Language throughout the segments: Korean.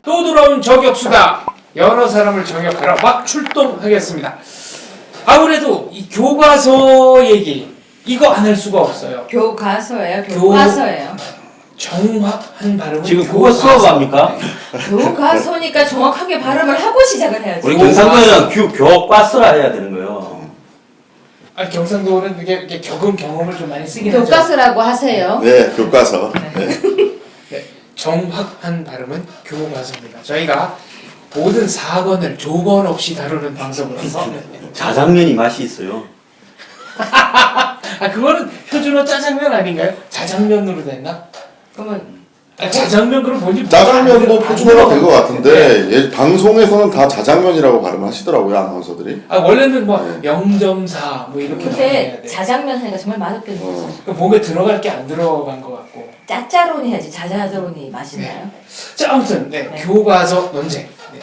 또 돌아온 저격수다. 여러 사람을 저격하러 막 출동하겠습니다. 아무래도 이 교과서 얘기 이거 안 할 수가 없어요. 교과서예요. 교과서예요. 정확한 발음은 지금 그거 수업합니까? 교과서니까 정확하게 발음을 하고 시작을 해야지. 우리 경상도에는 교과서라 해야 되는 거예요. 아, 경상도는 이게 경험을 좀 많이 쓰긴 하죠. 교과서라고 하세요. 네, 교과서. 네. 네, 정확한 발음은 교과서입니다. 저희가 모든 사건을 조건 없이 다루는 방송으로서 자장면이 맛이 있어요. 아, 그거는 표준어 짜장면 아닌가요? 자장면으로 됐나? 그러면 아, 자장면 그럼 뭔지 짜장면도 표준어가 된 것 네. 같은데 방송에서는 다 자장면이라고 발음하시더라고요, 아나운서들이. 아, 원래는 뭐 네. 0.4 뭐 이렇게 근데 발음해야 돼. 자장면 하니까 정말 맛없게 느껴져요. 그 목에 들어갈 게 안 들어간 것 같고. 짜짜로니 해야지. 자자로니 맛있나요? 자, 아무튼 네, 네. 교과서 논쟁. 네.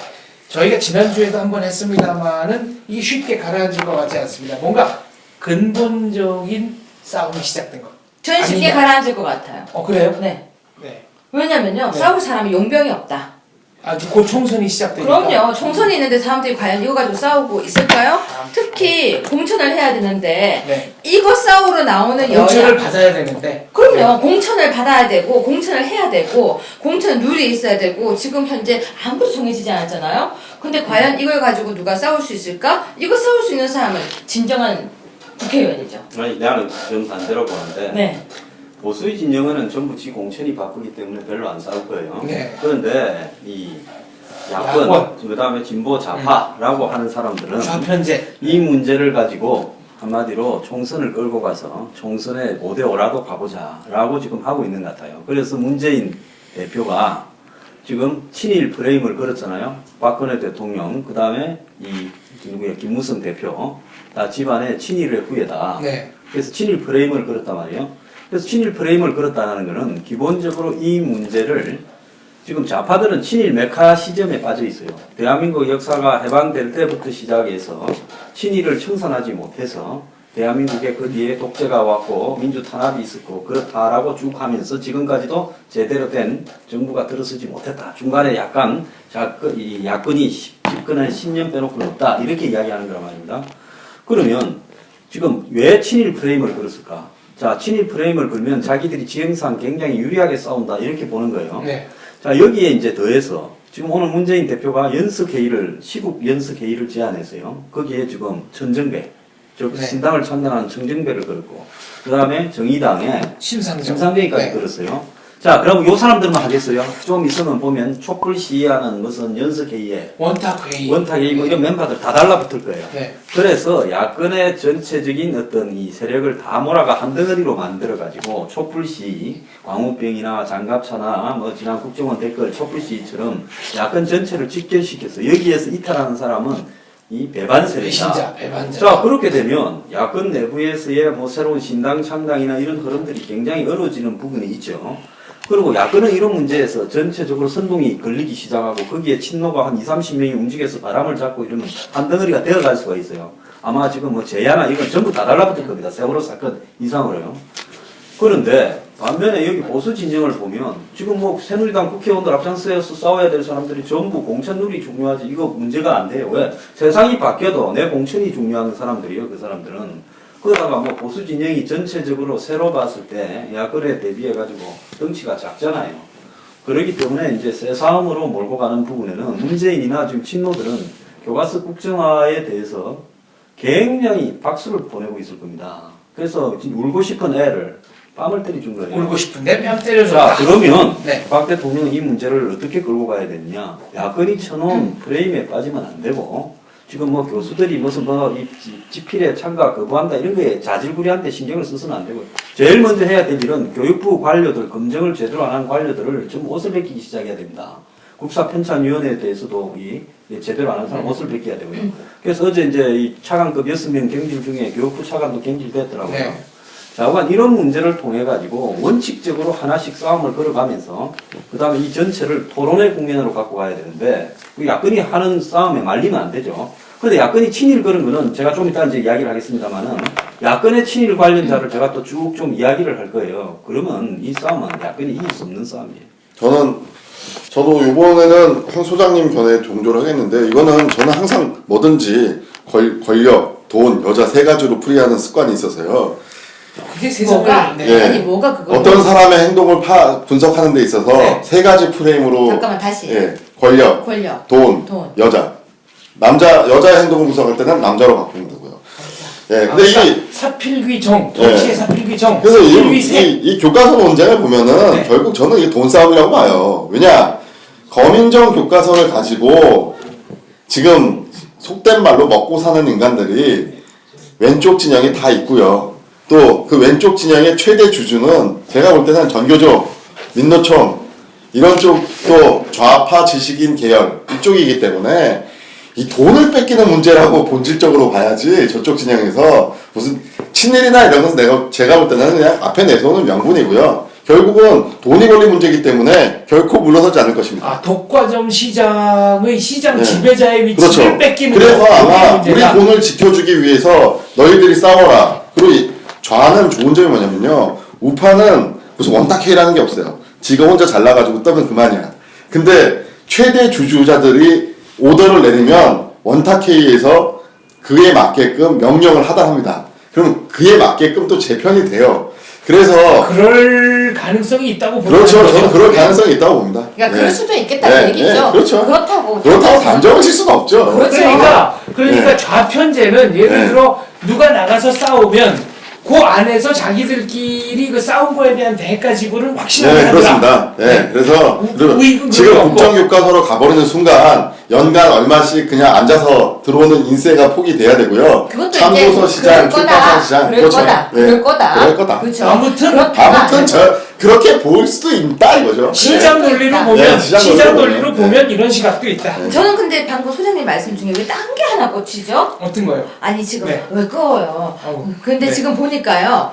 저희가 지난주에도 한번 했습니다만은 이게 쉽게 가라앉을 것 같지 않습니다. 뭔가 근본적인 싸움이 시작된 것. 전 쉽게 아니냐. 가라앉을 것 같아요. 그래요? 네. 네. 왜냐면요. 네. 싸울 사람이 용병이 없다. 아주 곧 총선이 시작되니까. 그럼요. 총선이 있는데 사람들이 과연 이거 가지고 싸우고 있을까요? 특히 공천을 해야 되는데 네. 이거 싸우러 나오는 공천을 여야 받아야 되는데. 그럼요. 공천을 받아야 되고 공천을 해야 되고 공천 룰이 있어야 되고 지금 현재 아무것도 정해지지 않았잖아요. 근데 과연 이걸 가지고 누가 싸울 수 있을까? 이거 싸울 수 있는 사람은 진정한 국회의원이죠. 아니, 나는 좀 반대로 보는데 네. 보수의 진영은 전부 지 공천이 바쁘기 때문에 별로 안 싸울 거예요. 네. 그런데 이 야권. 야권, 그다음에 진보 좌파라고 하는 사람들은 좌편제. 이 문제를 가지고 한마디로 총선을 끌고 가서 총선에 5대5라도 가보자라고 지금 하고 있는 것 같아요. 그래서 문재인 대표가 지금 친일 프레임을 걸었잖아요. 박근혜 대통령, 그 다음에 이 누구야 김무성 대표 다 집안에 친일의 후예다. 네. 그래서 친일 프레임을 걸었단 말이에요. 그래서 친일 프레임을 걸었다는 것은 기본적으로 이 문제를 지금 좌파들은 친일 메카시즘에 빠져 있어요. 대한민국 역사가 해방될 때부터 시작해서 친일을 청산하지 못해서 대한민국에 그 뒤에 독재가 왔고 민주 탄압이 있었고 그렇다라고 쭉 하면서 지금까지도 제대로 된 정부가 들어서지 못했다. 중간에 약간 이 야권이 집권한 10년 빼놓고는 없다. 이렇게 이야기하는 거란 말입니다. 그러면 지금 왜 친일 프레임을 걸었을까? 자, 친일 프레임을 걸면 자기들이 지형상 굉장히 유리하게 싸운다. 이렇게 보는 거예요. 네. 자, 여기에 이제 더해서 지금 오늘 문재인 대표가 연석회의를, 시국 연석회의를 제안했어요. 거기에 지금 천정배, 즉 네. 신당을 참여하는 천정배를 걸었고, 그 다음에 정의당에 심상정까지 네. 걸었어요. 자, 그럼 요 사람들만 하겠어요. 좀 있으면 보면 촛불 시위하는 무슨 연석회의에 원탁회의. 원탁회의 뭐 이런 멤버들 다 달라붙을 거예요. 네. 그래서 야권의 전체적인 어떤 이 세력을 다 몰아가 한 덩어리로 만들어가지고 촛불시, 광우병이나 장갑차나 뭐 지난 국정원 댓글 촛불시처럼 야권 전체를 직결시켜서 여기에서 이탈하는 사람은 이 배반 세력이다. 배신자, 배반자. 자, 그렇게 되면 야권 내부에서의 뭐 새로운 신당 창당이나 이런 흐름들이 굉장히 어려워지는 부분이 있죠. 그리고 야권은 이런 문제에서 전체적으로 선동이 걸리기 시작하고 거기에 친노가 한 20-30명이 움직여서 바람을 잡고 이러면 한 덩어리가 되어갈 수가 있어요. 아마 지금 뭐 제야나 이건 전부 다 달라붙을 겁니다. 세월호 사건 이상으로요. 그런데 반면에 여기 보수 진영을 보면 지금 뭐 새누리당 국회의원들 앞장서서 싸워야 될 사람들이 전부 공천룰이 중요하지 이거 문제가 안 돼요. 왜? 세상이 바뀌어도 내 공천이 중요한 사람들이요. 그 사람들은. 그러다가 뭐 보수 진영이 전체적으로 새로 봤을 때 야권에 대비해가지고 덩치가 작잖아요. 그렇기 때문에 이제 새 싸움으로 몰고 가는 부분에는 문재인이나 지금 친노들은 교과서 국정화에 대해서 굉장히 박수를 보내고 있을 겁니다. 그래서 지금 울고 싶은 애를 뺨을 때려준 거예요. 울고 싶은데 뺨 때려줬다. 자, 그러면 네. 박 대통령은 이 문제를 어떻게 끌고 가야 되느냐. 야권이 쳐놓은 프레임에 빠지면 안 되고 지금 뭐 교수들이 무슨 이 집필에 참가 거부한다 이런 거에 자질구레한테 신경을 써서는 안 되고요. 제일 먼저 해야 될 일은 교육부 관료들, 검증을 제대로 안 한 관료들을 좀 옷을 벗기기 시작해야 됩니다. 국사편찬위원회에 대해서도 제대로 안 한 사람 옷을 벗겨야 되고요. 그래서 어제 이제 이 차관급 6명 경질 중에 교육부 차관도 경질됐더라고요. 네. 좌우간 이런 문제를 통해 가지고 원칙적으로 하나씩 싸움을 걸어가면서 그 다음에 이 전체를 토론의 국면으로 갖고 가야 되는데 그 야권이 하는 싸움에 말리면 안 되죠. 그런데 야권이 친일 그런 거는 제가 좀 이따 이제 이야기를 하겠습니다만은 야권의 친일 관련자를 제가 또 쭉 좀 이야기를 할 거예요. 그러면 이 싸움은 야권이 이길 수 없는 싸움이에요. 저는 저도 이번에는 황 소장님 견해에 동조를 하겠는데 이거는 저는 항상 뭐든지 권력, 돈, 여자 세 가지로 풀이하는 습관이 있어서요. 그게 세상을 뭐가? 네. 예. 아니 뭐가 그거? 어떤 사람의 행동을 분석하는 데 있어서 네. 세 가지 프레임으로 잠깐만 다시. 예, 권력, 권력, 돈, 돈. 여자의 행동을 분석할 때는 남자로 바꾸는 거고요. 예, 근데 그러니까 사필귀정, 예. 정치의 사필귀정, 그래서 사필귀세. 이 교과서 논쟁을 보면은 네. 결국 저는 이게 돈 싸움이라고 봐요. 왜냐 검인정 교과서를 가지고 지금 속된 말로 먹고 사는 인간들이 왼쪽 진영이 다 있고요. 또 그 왼쪽 진영의 최대 주주는 제가 볼 때는 전교조, 민노총 이런 쪽도 좌파 지식인 계열 이쪽이기 때문에 이 돈을 뺏기는 문제라고 본질적으로 봐야지 저쪽 진영에서 무슨 친일이나 이런 것은 제가 볼 때는 그냥 앞에 내세우는 명분이고요. 결국은 돈이 걸린 문제이기 때문에 결코 물러서지 않을 것입니다. 아, 독과점 시장의 시장 네. 지배자의 위치를 그렇죠. 뺏기는 그래서 거, 아마 그게 우리 문제다. 돈을 지켜주기 위해서 너희들이 싸워라. 그리고 이 좌는 좋은 점이 뭐냐면요. 우파는 무슨 원탁회의라는 게 없어요. 지가 혼자 잘나가지고 떠면 그만이야. 근데 최대 주주자들이 오더를 내리면 원탁회의에서 그에 맞게끔 명령을 하달합니다. 그럼 그에 맞게끔 또 재편이 돼요. 그래서 그럴 가능성이 있다고 보는 그렇죠. 거죠. 저는 그럴 가능성이 있다고 봅니다. 그러니까 네. 그럴 수도 있겠다 네, 그 얘기죠. 네, 그렇죠. 그렇다고 단정을 칠 수는 없죠. 그렇죠. 그러니까 네. 좌편제는 예를 네. 들어 누가 나가서 싸우면 그 안에서 자기들끼리 그 싸운 거에 대한 대가 지불은 확실하게 네, 하더라. 그렇습니다. 네, 그래서 우익은 지금 그런 거 없고. 국정교과서로 가버리는 순간 연간 얼마씩 그냥 앉아서 들어오는 인세가 포기 돼야 되고요. 그것도 참고서 이제 시장, 그럴 출판사 거다. 시장, 그럴 거다. 네, 그럴 거다. 그럴 거다. 그렇죠. 아무튼 아무튼 그렇게 볼 수도 있다 이거죠. 시장 네. 논리로 네, 보면 시장 시장 논리로 논리로 보면. 보면 이런 시각도 있다. 네. 저는 근데 방금 소장님 말씀 중에 왜 딴 게 하나 꽂히죠? 어떤 거요? 아니 지금 네. 왜 꺼워요? 아우, 근데 네. 지금 보니까요.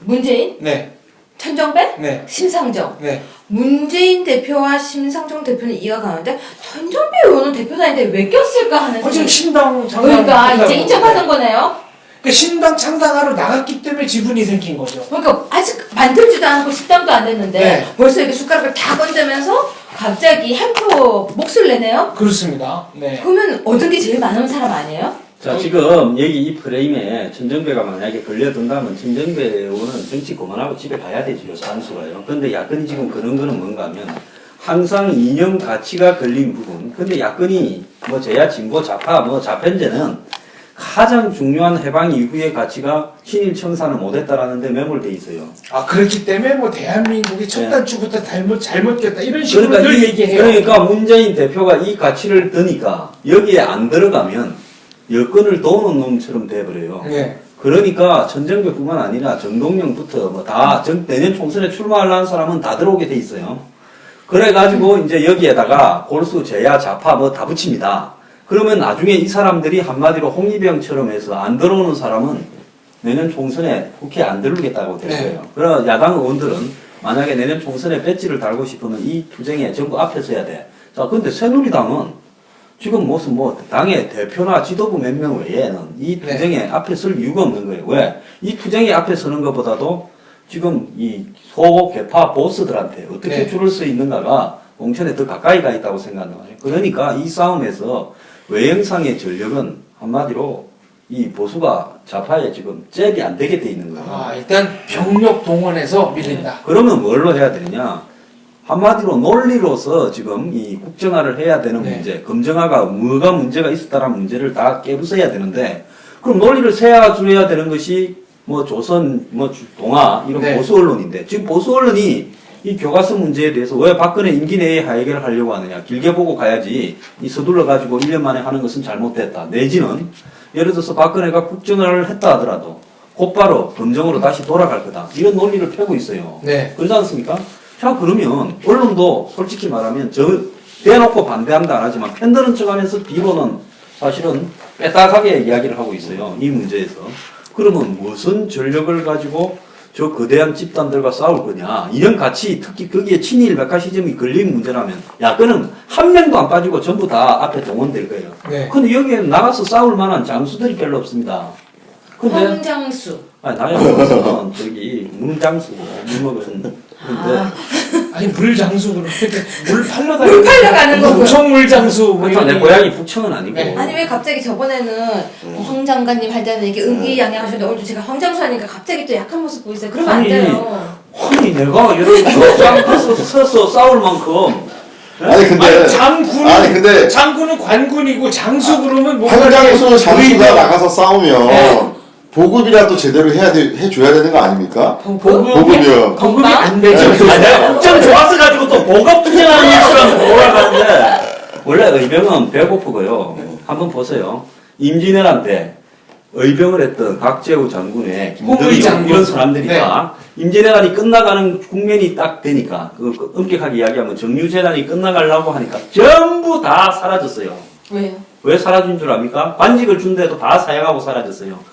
문재인, 네, 천정배, 네, 심상정. 네. 문재인 대표와 심상정 대표는 이해가 가는데 천정배 의원은 대표 다니는데 왜 꼈을까 하는 지금 생각이- 신당 창당. 그러니까 이제 인정하는 거네요. 그 신당 창당하러 나갔기 때문에 지분이 생긴 거죠. 그러니까 아직 만들지도 않고 식당도 안 됐는데 네. 벌써 이렇게 숟가락을 다 건져면서 갑자기 한 표 몫을 내네요. 그렇습니다. 네. 그러면 얻은 게 제일 많은 사람 아니에요? 자, 지금 여기 이 프레임에 천정배가 만약에 걸려든다면 천정배 의원은 정치 그만하고 집에 가야 되죠, 산수가요. 근데 야권이 지금 그런 거는 뭔가 하면 항상 이념 가치가 걸린 부분. 근데 야권이 뭐 제야 진보 좌파 뭐 좌편제는 가장 중요한 해방 이후의 가치가 친일 청산을 못했다라는 데 매몰돼 있어요. 아, 그렇기 때문에 뭐 대한민국이 첫 네. 단추부터 잘못 꼈다 이런 식으로 그러니까, 늘 얘기해요. 그러니까 문재인 대표가 이 가치를 드니까 여기에 안 들어가면 여권을 도우는 놈처럼 돼버려요. 네. 그러니까 천정배뿐만 아니라 정동영부터 뭐 다 내년 총선에 출마하려는 사람은 다 들어오게 돼 있어요. 그래가지고 이제 여기에다가 골수, 제야, 좌파 뭐 다 붙입니다. 그러면 나중에 이 사람들이 한마디로 홍위병처럼 해서 안 들어오는 사람은 내년 총선에 국회에 안 들어오겠다고 될 네. 거예요. 그래서 야당 의원들은 만약에 내년 총선에 배지를 달고 싶으면 이 투쟁에 전부 앞에 서야 돼. 자, 근데 새누리당은 지금 무슨 뭐 당의 대표나 지도부 몇 명 외에는 이 투쟁에 앞에 설 이유가 없는 거예요. 왜? 이 투쟁에 앞에 서는 것보다도 지금 이 소개파 보스들한테 어떻게 네. 줄을 서 있는가가 공천에 더 가까이 가 있다고 생각한단 말이에요. 그러니까 이 싸움에서 외형상의 전력은 한마디로 이 보수가 좌파에 지금 잽이 안 되게 돼 있는 거예요. 아, 일단 병력 동원해서 밀린다. 그러면 뭘로 해야 되느냐? 한마디로 논리로서 지금 이 국정화를 해야 되는 네. 문제, 검정화가 뭐가 문제가 있었다라는 문제를 다 깨부숴야 되는데, 그럼 논리를 세워줘야 되는 것이 뭐 조선, 뭐 동아 이런 네. 보수 언론인데, 지금 보수 언론이 이 교과서 문제에 대해서 왜 박근혜 임기 내에 해결을 하려고 하느냐? 길게 보고 가야지. 이 서둘러 가지고 1년 만에 하는 것은 잘못됐다. 내지는 예를 들어서 박근혜가 국정화를 했다 하더라도 곧바로 검정으로 다시 돌아갈 거다. 이런 논리를 펴고 있어요. 네. 그렇지 않습니까? 자, 그러면 언론도 솔직히 말하면 대놓고 반대한다 안 하지만 편드는 척하면서 비로는 사실은 빼딱하게 이야기를 하고 있어요. 이 문제에서. 그러면 무슨 전력을 가지고 저 거대한 집단들과 싸울 거냐. 이런 가치, 특히 거기에 친일 백화시즘이 걸린 문제라면 야권은 한 명도 안 빠지고 전부 다 앞에 동원될 거예요. 네. 근데 여기에 나가서 싸울 만한 장수들이 별로 없습니다. 근데 홍장수. 아니 나가서 저기 문장수고 문먹은 근데 아니 물장수 그렇게 물 팔러 물 팔러 가는 거고요. 무청 물장수 뭐 그렇죠. 내 이런 고향이 북청은 아니고. 네. 아니 왜 갑자기 저번에는 황 장관님 할 때는 이게 의기양양하셨는데 오늘도 제가 황장수 하니까 갑자기 또 약한 모습 보이세요. 그러면 안 아니, 돼요. 아니 내가 이런 족장 서서 싸울 만큼 아니 근데 장군은 관군이고 장수 그러면 뭔가 황장수 이렇게 장수가 의견- 나가서 싸우면 네. 보급이라도 제대로 해줘야 되는 거 아닙니까? 보급이요. 보급이 안 되죠. 아, 내가 국정 좋아서 가지고 또 보급 투쟁하는 뉴스랑 몰아가는데 원래 의병은 배고프고요. 한번 보세요. 임진왜란 의병을 했던 각재우 장군의 홍의 김덕용 장군. 이런 사람들이 다 임진왜란이 끝나가는 국면이 딱 되니까 그 엄격하게 이야기하면 정유재란이 끝나가려고 하니까 전부 다 사라졌어요. 왜요? 왜 사라진 줄 압니까? 관직을 준데도 다 사양하고 사라졌어요.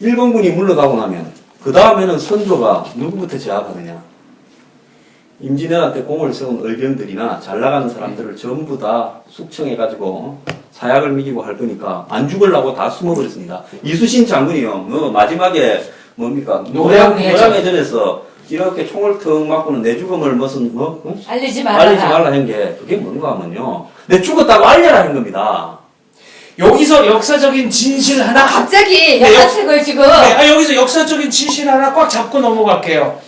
일본군이 물러가고 나면 그 다음에는 선조가 누구부터 제압하느냐? 임진왜란 때 공을 세운 의병들이나 잘 나가는 사람들을 전부 다 숙청해가지고 사약을 미기고 할 거니까 안 죽으려고 다 숨어버렸습니다. 이수신 장군이요. 마지막에 뭡니까? 노량해전에서 이렇게 총을 턱 맞고는 내 죽음을 무슨 알리지 말라. 알리지 말라 한 게 그게 뭔가 하면요. 내 죽었다고 알려라 한 겁니다. 여기서 역사적인 진실 하나 갑자기 네, 역사책을 지금 여기서 역사적인 진실 하나 꽉 잡고 넘어갈게요.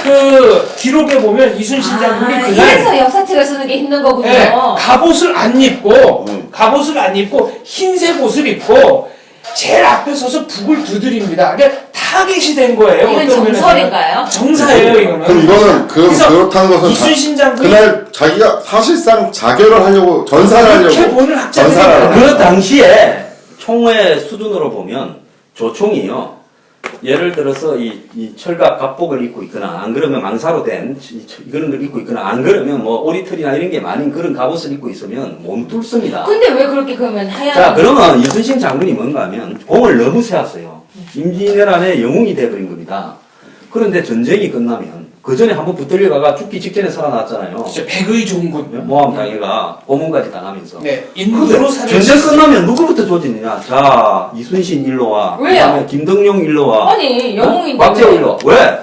그 기록에 보면 이순신 장군이 그날 이래서 역사책을 쓰는 게 힘든 거군요. 네, 갑옷을 안 입고 흰색 옷을 입고 제일 앞에 서서 북을 두드립니다. 그러니까 타겟이 된 거예요. 이건 어떤 면에서는. 정설인가요? 정사예요, 이거는. 그럼 이거는 그래서 그렇다는 것은 이순신 장군이 그날 자기가 사실상 자결을 하려고 전사를 그렇게 하려고 보는 학자들이 전사를 많아요. 하려고 그 당시에 총의 수준으로 보면 조총이요. 예를 들어서 이 철갑 갑복을 입고 있거나 안 그러면 망사로 된 그런 걸 입고 있거나 안 그러면 뭐 오리털이나 이런 게 많은 그런 갑옷을 입고 있으면 몸뚫습니다. 근데 왜 그렇게 그러면 하얀? 자 그러면 이순신 장군이 뭔가 하면 공을 너무 세웠어요. 임진왜란의 영웅이 돼버린 겁니다. 그런데 전쟁이 끝나면 그 전에 한번 붙들려가가 죽기 직전에 살아났잖아요. 진짜 백의 종군. 모함 당해가 고문까지 당하면서. 네, 인도로 전쟁 살을 끝나면 누구부터 조지느냐? 자, 이순신 일로 와. 왜요? 그다음에 김덕용 일로 와. 아니 영웅인데 곽재우 왜? 일로 와. 왜?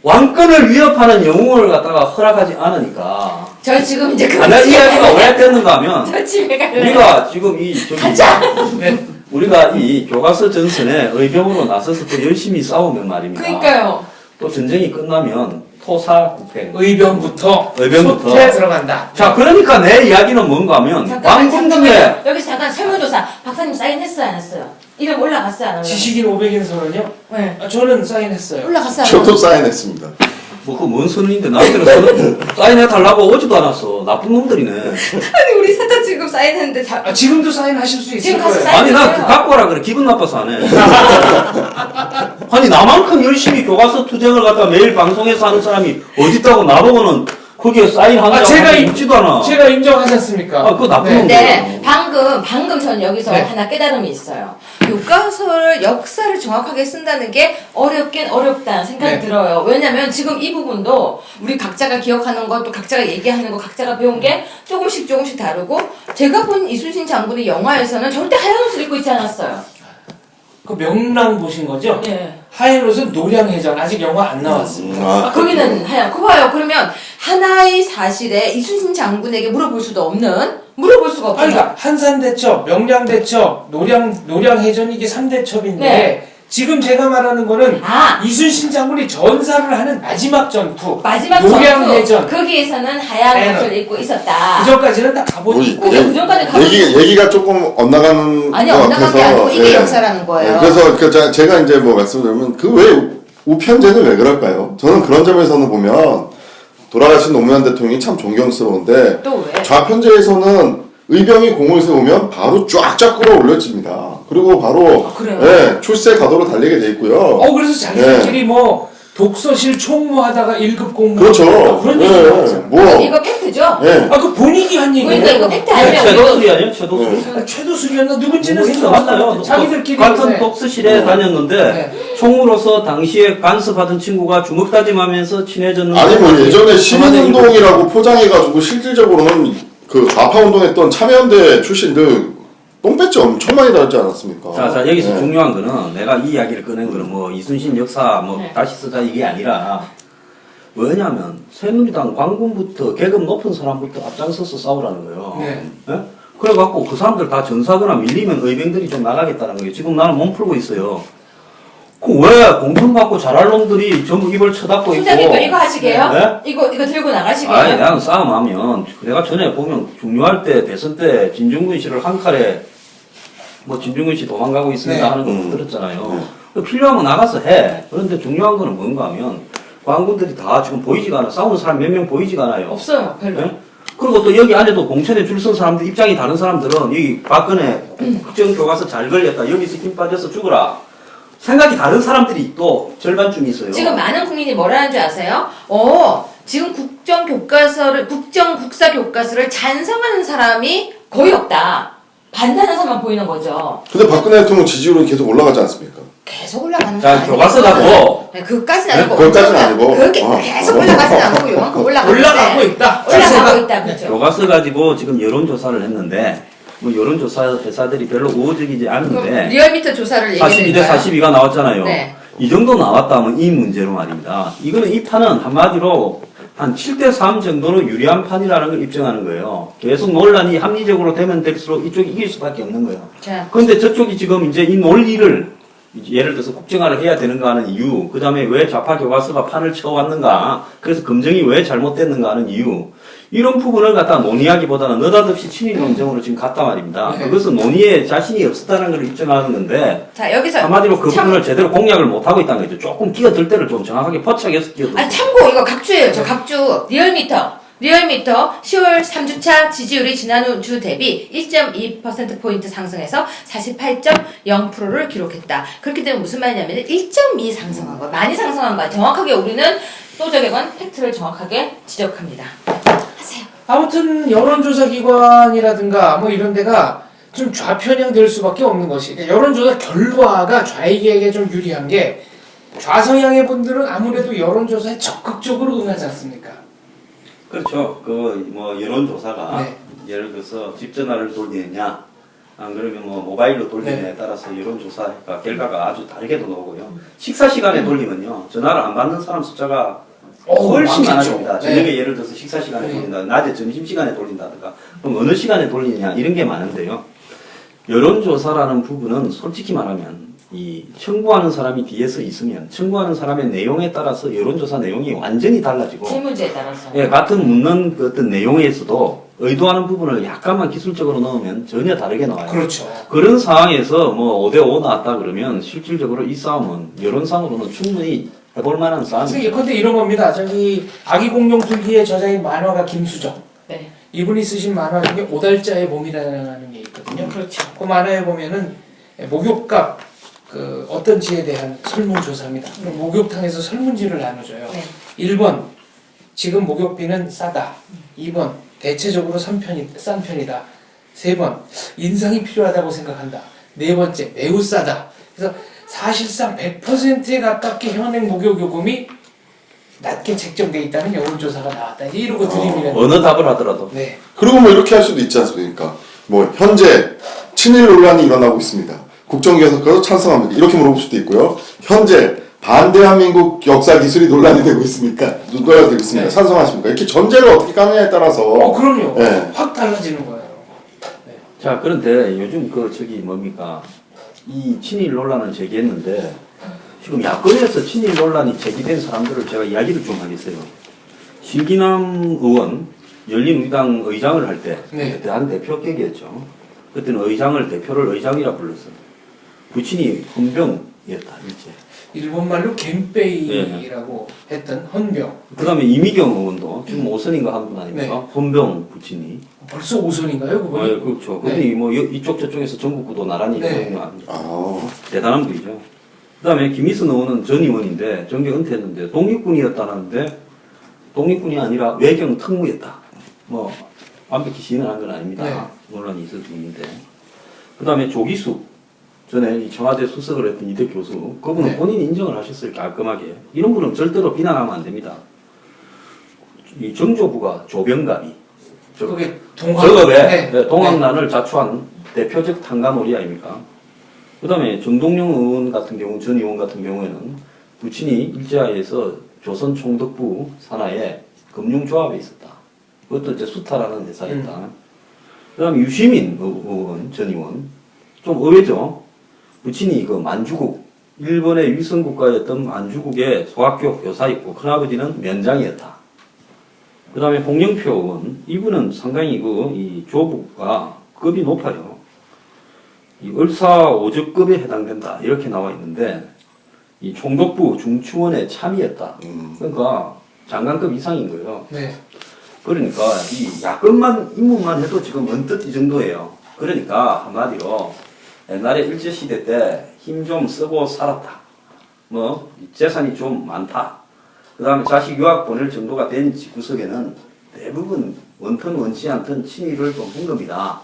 왕권을 위협하는 영웅을 갖다가 허락하지 않으니까. 저 지금 이제 그 내 이야기가 왜 됐는가 하면 저 집에 갈래요. 우리가 지금 가자. 네. 우리가 이 교과서 전선에 의병으로 나서서 또 열심히 싸우면 말입니다. 그러니까요. 또 전쟁이 끝나면 토사구팽. 의병부터 의병부터. 솥에 들어간다. 자, 그러니까 내 이야기는 뭔가 하면 왕궁 중에 잠깐만요. 여기서 잠깐 설문조사. 박사님 사인했어요 안 했어요? 이름 올라갔어요 안 올라갔어요? 지식인 500인선은요? 네. 저는 사인했어요. 올라갔어요 안 저도 올라갔어요? 사인했습니다. 뭐 그 뭔 선인데 나한테는 사인해 달라고 오지도 않았어. 나쁜 놈들이네. 아니 우리 셋 다 지금 사인했는데 다 지금도 사인하실 수 있을 지금 가서 거예요. 사인- 아니 나 사인해요. 갖고 와라 그래. 기분 나빠서 안 해. 아니 나만큼 열심히 교과서 투쟁을 갖다 매일 방송에서 하는 사람이 어딨다고 나보고는 거기에 사인하는 제가 묻지도 않아. 제가 인정하지 않습니까? 아, 그거 나쁜 네. 놈들. 네, 방금 전 여기서 네. 하나 깨달음이 있어요. 교과서를 역사를 정확하게 쓴다는 게 어렵긴 어렵다는 생각이 네. 들어요. 왜냐면 지금 이 부분도 우리 각자가 기억하는 것, 또 각자가 얘기하는 것, 각자가 배운 게 조금씩 다르고 제가 본 이순신 장군의 영화에서는 절대 하얀 옷을 입고 있지 않았어요. 그 명랑 보신 거죠? 예. 하얀 옷은 노량해전 아직 영화 안 나왔습니다. 거기는 하얀. 그 봐요. 그러면 하나의 사실에 이순신 장군에게 물어볼 수가 없는. 아니, 그러니까 한산대첩, 명량대첩, 노량해전 이게 3대첩인데 네. 지금 제가 말하는 거는 아. 이순신 장군이 전사를 하는 마지막 전투, 마지막 노량해전. 전투 거기에서는 하얀 하얀 옷을 입고 있었다. 그전까지는 다 갑옷 입고 그 전까지 가면- 얘기가 조금 엇나가는 아니 것 엇나간 게 같아서, 아니고 이게 예. 역사라는 거예요. 그래서 제가 이제 뭐 말씀드리면 그 왜 우편제는 왜 그럴까요? 저는 그런 점에서는 보면 돌아가신 노무현 대통령이 참 존경스러운데 또 왜? 좌편제에서는 의병이 공을 세우면 바로 쫙쫙 끌어올려집니다. 그리고 바로 그래요? 예, 출세 가도로 달리게 돼 있고요. 그래서 자기들끼리 뭐 독서실 총무하다가 1급 공무 그렇죠. 그런 예, 얘기 나왔어요. 뭐 이거 팩트죠? 예. 그 본인이 한 얘기예요. 그러니까 이거 팩트 아니면 최도술이 아니야? 최도술. 최도술이었나 누군지는 모르겠어. 생각 안 맞아요. 나요. 자기들끼리 같은 네. 독서실에 다녔는데 네. 총무로서 당시에 간섭하던 친구가 주먹 다짐하면서 친해졌는데 아니 뭐 예전에 청와대 시민운동이라고 포장해가지고 실질적으로는 그 좌파운동했던 참여연대 출신들 똥배지 엄청 많이 달지 않았습니까? 자, 여기서 예. 중요한 거는 내가 이 이야기를 꺼낸 거는 뭐 이순신 역사 뭐 네. 다시 쓰자 이게 아니라 왜냐하면 새누리당 광군부터 계급 높은 사람부터 앞장서서 싸우라는 거예요. 네. 예? 그래갖고 그 사람들 다 전사거나 밀리면 의병들이 좀 나가겠다는 거예요. 지금 나는 몸 풀고 있어요. 그 왜 공천받고 잘할 놈들이 전부 입을 쳐닫고 있고. 소장님 이거 하시게요? 네? 이거 들고 나가시게요? 아니, 나는 싸움하면, 내가 전에 보면 중요할 때, 대선 때, 진중근 씨를 한 칼에, 뭐, 진중근 씨 도망가고 있습니다 네. 하는 거 들었잖아요. 필요하면 나가서 해. 그런데 중요한 거는 뭔가 하면, 광군들이 다 지금 보이지가 않아. 싸우는 사람 몇 명 보이지가 않아요. 없어요, 별로. 예? 그리고 또 여기 안에도 공천에 줄 선 사람들, 입장이 다른 사람들은, 여기 박근혜 국정교과서 잘 걸렸다. 여기서 힘 빠져서 죽어라. 생각이 다른 사람들이 또 절반쯤 있어요. 지금 많은 국민이 뭐라는 줄 아세요? 지금 국사 교과서를 찬성하는 사람이 거의 없다. 반대하는 사람만 보이는 거죠. 근데 박근혜 대통령 지지율은 계속 올라가지 않습니까? 계속 올라가는 거 자, 아니에요? 교과서라고. 네, 그것까지는 아니고. 그것까지는 아니고. 그렇게 계속 올라가진 않고 요만큼 올라가고 있다. 올라가고 있다, 그렇죠. 교과서 가지고 지금 여론조사를 했는데, 뭐 여론조사 회사들이 별로 우호적이지 않은데, 리얼미터 조사를 42대 42가 나왔잖아요. 네. 이 정도 나왔다면 이 문제로 말입니다. 이거는 이 판은 한마디로 한 7대 3 정도는 유리한 판이라는 걸 입증하는 거예요. 계속 논란이 합리적으로 되면 될수록 이쪽이 이길 수밖에 없는 거예요. 자, 그런데 저쪽이 지금 이제 이 논리를 예를 들어서 국정화를 해야 되는가 하는 이유, 그 다음에 왜 좌파 교과서가 판을 쳐왔는가, 그래서 검증이 왜 잘못됐는가 하는 이유, 이런 부분을 갖다 논의하기보다는 느닷없이 친일 논쟁으로 지금 갔단 말입니다. 네. 그것은 논의에 자신이 없었다는 걸 입증하는 건데, 자 여기서 한마디로 그 참- 부분을 제대로 공략을 못하고 있다는 거죠. 조금 끼어들 때를 좀 정확하게 포착해서 끼어들 때. 참고 이거 각주예요. 저 각주 리얼미터 10월 3주차 지지율이 지난 주 대비 1.2%포인트 상승해서 48.0%를 기록했다. 그렇기 때문에 무슨 말이냐면 1.2 상승한 거, 많이 상승한 거야. 정확하게 우리는 또저객은 팩트를 정확하게 지적합니다. 하세요. 아무튼 여론조사 기관이라든가 뭐 이런 데가 좀 좌편향 될 수밖에 없는 것이, 그러니까 여론조사 결과가 좌익에게 좀 유리한 게, 좌성향의 분들은 아무래도 여론조사에 적극적으로 응하지 않습니까? 그렇죠. 그 뭐 여론조사가 네. 예를 들어서 집 전화를 돌리느냐, 안 그러면 뭐 모바일로 돌리느냐에 네. 따라서 여론조사 결과가 아주 다르게도 나오고요. 식사 시간에 돌리면요, 전화를 안 받는 사람 숫자가 훨씬 많겠죠. 많아집니다. 네. 저녁에 예를 들어서 식사 시간에 네. 돌린다, 낮에 점심 시간에 돌린다든가, 그럼 어느 시간에 돌리느냐 이런 게 많은데요. 여론조사라는 부분은 솔직히 말하면 이 청구하는 사람이 뒤에서 있으면 청구하는 사람의 내용에 따라서 여론조사 내용이 완전히 달라지고, 질문지에 따라서. 예, 같은 묻는 그 어떤 내용에서도 의도하는 부분을 약간만 기술적으로 넣으면 전혀 다르게 나와요. 그렇죠. 그런 상황에서 뭐 5대5 나왔다 그러면 실질적으로 이 싸움은 여론상으로는 충분히 해볼 만한 싸움이죠. 예컨대 이런 겁니다. 저기 아기 공룡 둘기의 저자인 만화가 김수정. 네. 이분이 쓰신 만화 중에 오달자의 몸이라는 게 있거든요. 그렇죠. 그 만화에 보면은 목욕값 그 어떤 지에 대한 설문조사입니다. 그럼 목욕탕에서 설문지를 나눠줘요. 네. 1번 지금 목욕비는 싸다. 2번 대체적으로 싼 편이다. 3번 인상이 필요하다고 생각한다. 4번째 매우 싸다. 그래서 사실상 100%에 가깝게 현행 목욕 요금이 낮게 책정돼 있다는 여론조사가 나왔다. 이러고 드리면 어느 답을 하더라도. 네. 그리고 뭐 이렇게 할 수도 있지 않습니까? 뭐 현재 친일 논란이 일어나고 있습니다. 국정교과서 찬성합니다. 이렇게 물어볼 수도 있고요. 현재 반대한민국 역사 기술이 논란이 되고 있습니까? 논란이 되고 있습니다. 네. 찬성하십니까? 이렇게 전제를 어떻게 까느냐에 따라서 그럼요. 네. 확 달라지는 거예요. 자, 그런데 요즘 뭡니까? 이 친일 논란을 제기했는데, 지금 야권에서 친일 논란이 제기된 사람들을 제가 이야기를 좀 하겠어요. 신기남 의원, 열린우리당 의장을 할 때, 네. 그때 한 대표격이었죠. 그때는 대표를 의장이라 불렀어요. 부친이 헌병이었다, 일제. 일본말로 겐페이라고 했던 헌병. 그 다음에 이미경 의원도 지금 5선인가 한 분 아닙니까? 네. 헌병 부친이. 벌써 5선인가요, 그분이? 네, 그렇죠. 네. 근데 뭐 이쪽 저쪽에서 전국구도 나란히 네. 있거든요. 대단한 분이죠. 그 다음에 김희선 의원은 전 의원인데 정계 은퇴했는데 독립군이었다는데 독립군이 아니라 외경 특무였다. 뭐 완벽히 시인을 한 건 아닙니다. 네. 논란이 있을 중인데. 그 다음에 조기수 전에 이 청와대 수석을 했던 이대 교수, 그분은 네. 본인이 인정을 하셨어요, 깔끔하게. 이런 분은 절대로 비난하면 안 됩니다. 이 정조부가 조병갑이 그게 저급에 네. 동학난을 자초한 대표적 탕감오리 아닙니까? 그 다음에 정동영 의원 같은 경우, 전 의원 같은 경우에는 부친이 일제하에서 조선총독부 산하에 금융조합에 있었다. 그것도 이제 수타라는 회사였다. 그다음에 유시민 의원, 전 의원. 좀 의외죠. 부친이 그 만주국, 일본의 위성국가였던 만주국의 소학교 교사였고, 큰아버지는 면장이었다. 그 다음에 홍영표 의원, 이분은 상당히 이 조부가 급이 높아요. 이 을사 5적급에 해당된다. 이렇게 나와 있는데, 이 총독부 중추원의 참의였다. 그러니까 장관급 이상인 거예요. 네. 그러니까 이 야권만 인물만 해도 지금 언뜻 이 정도예요. 그러니까 한마디로 옛날에 일제시대 때 힘 좀 쓰고 살았다. 뭐 재산이 좀 많다. 그 다음에 자식 유학 보낼 정도가 된 집구석에는 대부분 원턴 원치 않던 친일을 좀 한 겁니다.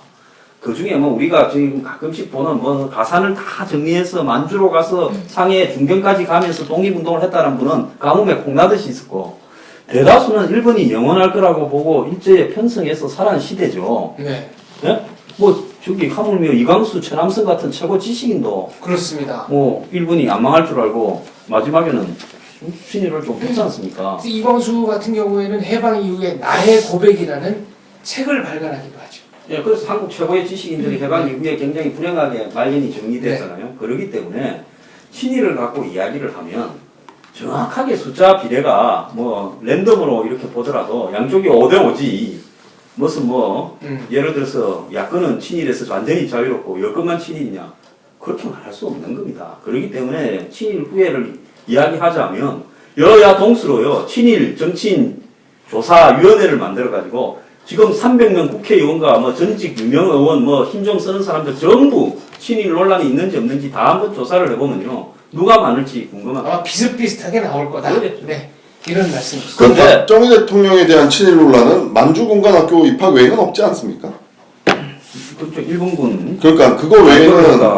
그 중에 뭐 우리가 지금 가끔씩 보는 뭐 가산을 다 정리해서 만주로 가서 상해 중경까지 가면서 독립운동을 했다는 분은 가뭄에 콩나듯이 있었고, 대다수는 일본이 영원할 거라고 보고 일제에 편성해서 살아난 시대죠. 네. 예? 뭐 저기 하물며 이광수, 최남선 같은 최고 지식인도 그렇습니다. 뭐 일본이 안 망할 줄 알고 마지막에는 친일을 좀 했지 않습니까? 그래서 이광수 같은 경우에는 해방 이후에 나의 고백이라는 책을 발간하기도 하죠. 예, 그래서 한국 최고의 지식인들이 해방 이후에 굉장히 불행하게 말년이 정리됐잖아요. 그렇기 때문에 친일을 갖고 이야기를 하면 정확하게 숫자 비례가 뭐 랜덤으로 이렇게 보더라도 양쪽이 5대5지 무슨 뭐 예를 들어서 야권은 친일에서 완전히 자유롭고 여권만 친일이냐, 그렇게 말할 수 없는 겁니다. 그렇기 때문에 친일 후회를 이야기하자면 여야 동수로요 친일 정치인 조사위원회를 만들어가지고 지금 300명 국회의원과 뭐 전직 유명 의원 뭐 힘 좀 쓰는 사람들 전부 친일 논란이 있는지 없는지 다 한번 조사를 해보면요 누가 많을지 궁금합니다. 아마 비슷비슷하게 나올 거다. 그러겠죠. 네. 이런 말씀이시죠. 그럼 근데- 박정희 대통령에 대한 친일 논란은 만주공관학교 입학 외에는 없지 않습니까? 그렇죠. 일본군. 그러니까 그거 외에는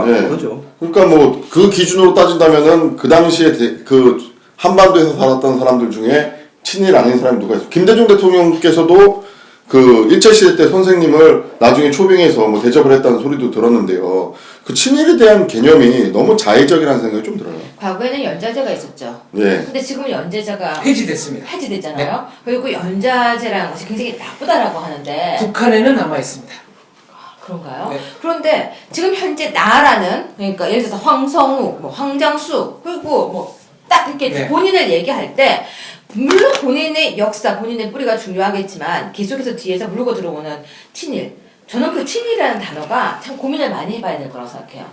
예. 그렇죠. 그러니까 뭐 그 기준으로 따진다면은 그 당시에 그 한반도에서 살았던 사람들 중에 친일 아닌 사람이 누가 있어? 김대중 대통령께서도 그 일제시대 때 선생님을 나중에 초빙해서 뭐 대접을 했다는 소리도 들었는데요. 그 친일에 대한 개념이 너무 자의적이라는 생각이 좀 들어요. 과거에는 연좌제가 있었죠. 예. 근데 지금은 연좌제가 해지됐습니다. 해지됐잖아요. 그리고 연좌제라는 것이 굉장히 나쁘다라고 하는데 북한에는 남아 있습니다. 그런가요? 네. 그런데 지금 현재 나라는 그러니까 예를 들어서 황성우, 뭐 황장수 그리고 뭐 딱 이렇게 네. 본인을 얘기할 때 물론 본인의 역사, 본인의 뿌리가 중요하겠지만 계속해서 뒤에서 물고 들어오는 친일. 저는 그 친일이라는 단어가 참 고민을 많이 해봐야 될 거라고 생각해요.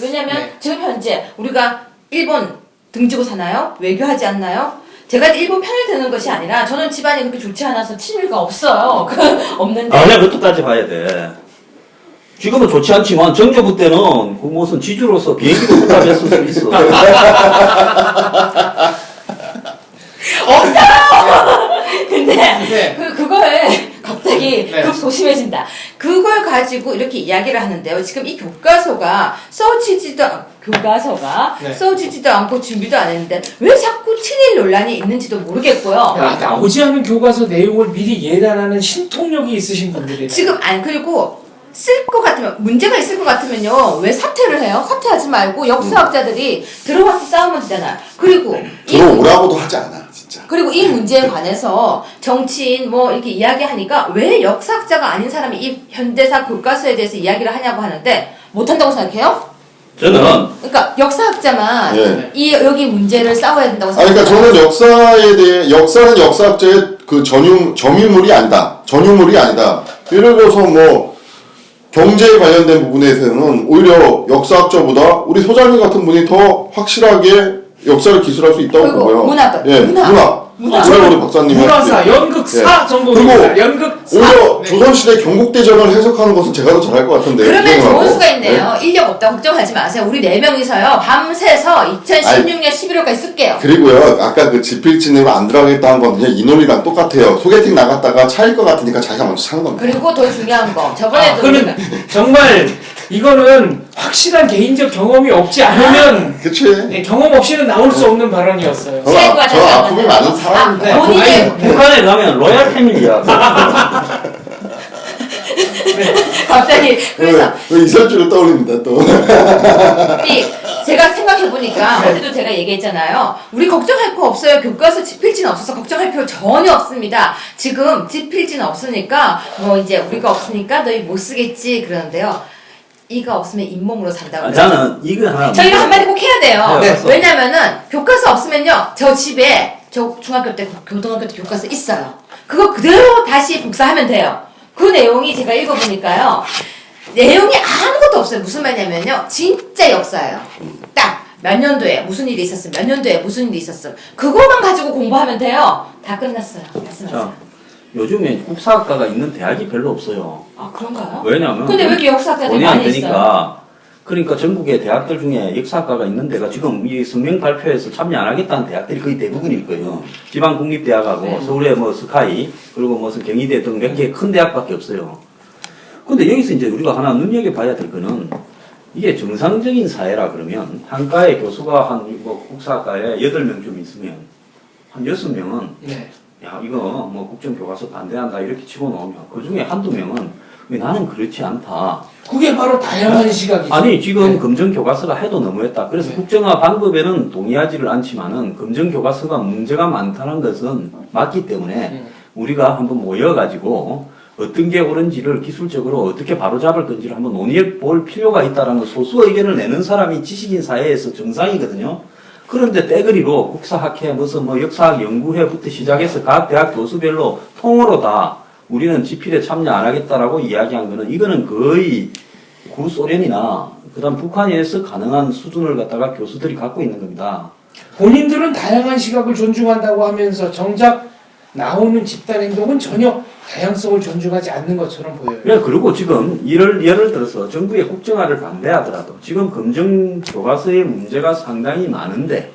왜냐하면 네. 지금 현재 우리가 일본 등지고 사나요? 외교하지 않나요? 제가 일본 편을 드는 것이 아니라 저는 집안이 그렇게 좋지 않아서 친일가 없어요. 없는데. 아니야, 그것도 따져봐야 돼. 지금은 좋지 않지만 정조부 때는 그 무슨 지주로서 비행기도 후딱했을 수 있어. 없어요! 근데 네. 그거에 갑자기 네. 급 소심해진다. 그걸 가지고 이렇게 이야기를 하는데요. 지금 이 교과서가 네. 써지지도 않고 준비도 안 했는데 왜 자꾸 친일 논란이 있는지도 모르겠고요. 야, 나오지 않은 교과서 내용을 미리 예단하는 신통력이 있으신 분들이네. 지금 그리고 쓸 것 같으면 문제가 있을 것 같으면요 왜 사퇴를 해요? 사퇴하지 말고 역사학자들이 들어와서 싸우면 되잖아요. 그리고 들어오라고도 하지 않아, 진짜. 그리고 이 문제에 관해서 정치인 뭐 이렇게 이야기하니까 왜 역사학자가 아닌 사람이 이 현대사 교과서에 대해서 이야기를 하냐고 하는데 못한다고 생각해요? 저는 그러니까 역사학자만 예. 이 여기 문제를 싸워야 된다고 아니, 그러니까 생각해요. 저는 역사에 대해, 역사는 역사학자의 그 점유물이 아니다. 전유물이 아니다. 예를 들어서 뭐, 경제에 관련된 부분에서는 오히려 역사학자보다 우리 소장님 같은 분이 더 확실하게 역사를 기술할 수 있다고 그리고 보고요. 문학은? 예, 문학. 우리 박사님은. 문화사, 연극사 전공입니다. 연극사. 오히려 네. 조선시대 경국대전을 해석하는 것은 제가 더 잘할 것 같은데. 그러면 좋은 수가 있네요. 인력 없다고 걱정하지 마세요. 우리 4명이서요. 밤새서 2016년 11월까지 쓸게요. 그리고요, 아까 그 지필진으로 안 들어가겠다는 건 그냥 이 논리랑 똑같아요. 소개팅 나갔다가 차일 것 같으니까 자기가 먼저 차는 겁니다. 그리고 더 중요한 거. 저번에도 그는 정말 이거는 확실한 개인적 경험이 없지 않으면 그치? 네, 경험 없이는 나올 수 없는 발언이었어요. 저 아픔이 많은 사람입니다. 네. 본인의 북한에 가면 로얄 패밀리야. 갑자기 그래서 왜 이설주를 떠올립니다, 또. 제가 생각해보니까 보니까 어제도 제가 얘기했잖아요. 우리 걱정할 거 없어요. 교과서 집필지는 없어서 걱정할 필요 전혀 없습니다. 지금 집필지는 없으니까 뭐 이제 우리가 없으니까 너희 못 쓰겠지 그러는데요. 이가 없으면 잇몸으로 산다고. 아, 저는 이거 하나. 저 이거 한마디 꼭 해야 돼요. 네, 왜냐면은 교과서 없으면요. 저 집에 저 중학교 때 고등학교 때 교과서 있어요. 그거 그대로 다시 복사하면 돼요. 그 내용이 제가 읽어보니까요. 내용이 아무것도 없어요. 무슨 말이냐면요. 진짜 역사예요. 딱 몇 년도에 무슨 일이 있었음, 몇 년도에 무슨 일이 있었음. 그거만 가지고 공부하면 돼요. 다 끝났어요. 말씀하세요. 자, 요즘에 국사학과가 있는 대학이 별로 없어요. 아 그런가요? 왜냐면 근데 왜 이렇게 역사학자들이 돈이 안 많이 있어요? 되니까. 그러니까 전국의 대학들 중에 역사학과가 있는 데가 지금 이 성명 발표에서 참여 안 하겠다는 대학들이 거의 대부분일 거예요. 지방 국립대학하고 네. 서울의 뭐 스카이 그리고 무슨 경희대 등 몇 개 큰 대학밖에 없어요. 근데 여기서 이제 우리가 하나 눈여겨봐야 될 거는 이게 정상적인 사회라 그러면 한 과에 교수가 한 뭐 국사학과에 8명쯤 있으면 한 6명은 네. 야 이거 뭐 국정교과서 반대한다 이렇게 치고 나오면 그 중에 한두 명은 왜 나는 그렇지 않다. 그게 바로 다양한 시각이죠. 아니 지금 네. 검정교과서가 해도 너무했다. 그래서 네. 국정화 방법에는 동의하지를 않지만은 검정교과서가 문제가 많다는 것은 맞기 때문에 우리가 한번 모여가지고 어떤 게 옳은지를 기술적으로 어떻게 바로잡을 건지를 한번 논의해 볼 필요가 있다라는 소수 의견을 내는 사람이 지식인 사회에서 정상이거든요. 그런데 떼거리로 국사학회 무슨 뭐 역사학 연구회부터 시작해서 각 대학 교수별로 통으로 다 우리는 집필에 참여 안 하겠다라고 이야기한 거는 이거는 거의 구소련이나 그다음 북한에서 가능한 수준을 갖다가 교수들이 갖고 있는 겁니다. 본인들은 다양한 시각을 존중한다고 하면서 정작 나오는 집단 행동은 전혀 다양성을 존중하지 않는 것처럼 보여요. 네, 그리고 지금 예를 들어서 정부의 국정화를 반대하더라도 지금 검정 교과서의 문제가 상당히 많은데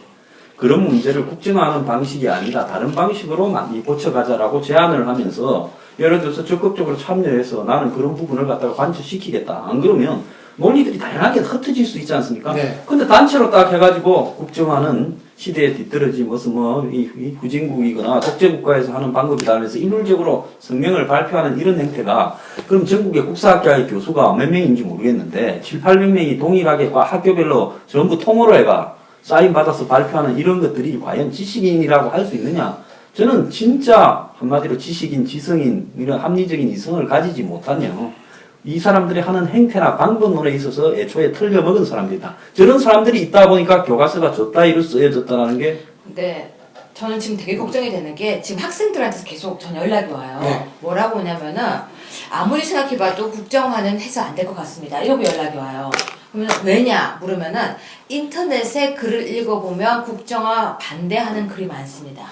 그런 문제를 국정화하는 방식이 아니라 다른 방식으로 많이 고쳐가자라고 제안을 하면서 예를 들어서 적극적으로 참여해서 나는 그런 부분을 갖다가 관철시키겠다. 안 그러면 논의들이 다양하게 흩어질 수 있지 않습니까? 네. 근데 단체로 딱 해가지고 국정화는 시대에 뒤떨어진 무슨 이 후진국이거나 독재국가에서 하는 방법이다 하면서 일률적으로 성명을 발표하는 이런 행태가 그럼 전국의 국사학과의 교수가 몇 명인지 모르겠는데 7, 800명이 동일하게 학교별로 전부 통으로 해가 사인 받아서 발표하는 이런 것들이 과연 지식인이라고 할 수 있느냐? 저는 진짜 한마디로 지식인, 지성인 이런 합리적인 이성을 가지지 못하네요. 이 사람들이 하는 행태나 방법론에 있어서 애초에 틀려먹은 사람들이다. 저런 사람들이 있다 보니까 교과서가 저따위로 쓰여졌다는 게. 네. 저는 지금 되게 걱정이 되는 게 지금 학생들한테서 계속 전 연락이 와요. 네. 뭐라고 오냐면은 아무리 생각해봐도 국정화는 해서 안 될 것 같습니다. 이러고 연락이 와요. 그러면 왜냐 물으면은 인터넷에 글을 읽어보면 국정화 반대하는 글이 많습니다.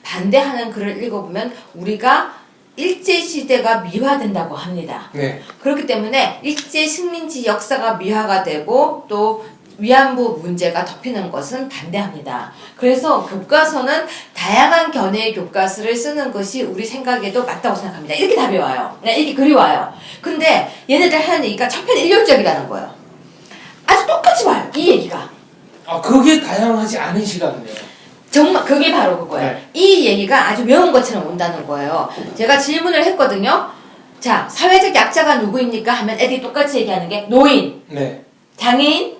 반대하는 글을 읽어보면 우리가 일제시대가 미화된다고 합니다. 네. 그렇기 때문에 일제 식민지 역사가 미화가 되고 또 위안부 문제가 덮이는 것은 반대합니다. 그래서 교과서는 다양한 견해의 교과서를 쓰는 것이 우리 생각에도 맞다고 생각합니다. 이렇게 답이 와요. 네, 이렇게 글이 와요. 근데 얘네들 하는 얘기가 천편일률적이라는 거예요. 아주 똑같이 와요. 이 얘기가. 그게 다양하지 않은 시각이네요. 정말 그게 바로 그거예요. 네. 이 얘기가 아주 외운 것처럼 온다는 거예요. 제가 질문을 했거든요. 자, 사회적 약자가 누구입니까? 하면 애들이 똑같이 얘기하는 게 노인, 네. 장애인,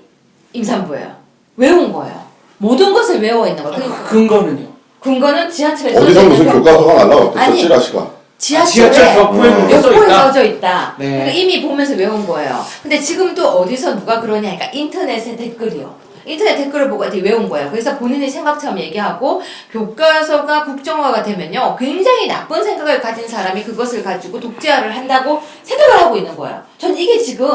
임산부예요. 외운 거예요. 모든 것을 외워 있는 거예요. 그러니까 근거는요? 근거는 지하철에서 어디서 무슨 교과서가 날라왔겠어, 아니, 찌라시가. 지하철에 지하철 벽보에 써져 벽보에 있다? 써져 있다. 네. 그러니까 이미 보면서 외운 거예요. 근데 지금도 어디서 누가 그러냐 하니까 인터넷에 댓글이요. 인터넷 댓글을 보고 애들이 외운 거예요. 그래서 본인의 생각처럼 얘기하고 교과서가 국정화가 되면요. 굉장히 나쁜 생각을 가진 사람이 그것을 가지고 독재화를 한다고 생각을 하고 있는 거예요. 전 이게 지금